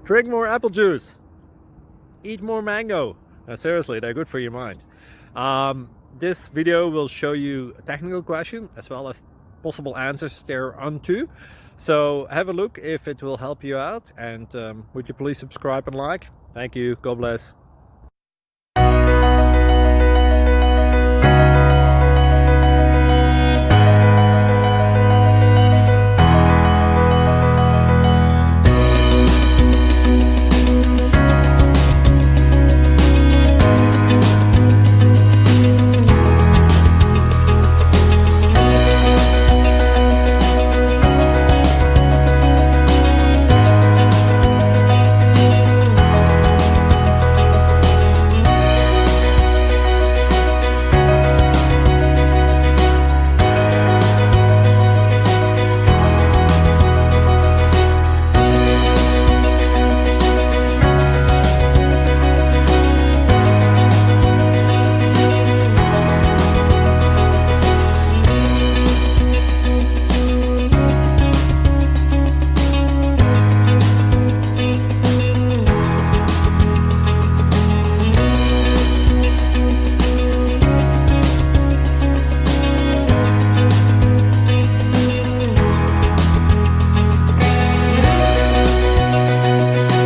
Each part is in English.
Drink more apple juice. Eat more mango. Seriously, they're good for your mind. This video will show you a technical question as well as possible answers thereunto. So have a look if it will help you out, and would you please subscribe and like? Thank you. God bless.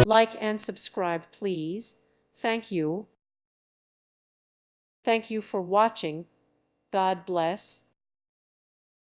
Like and subscribe, please. Thank you. Thank you for watching. God bless.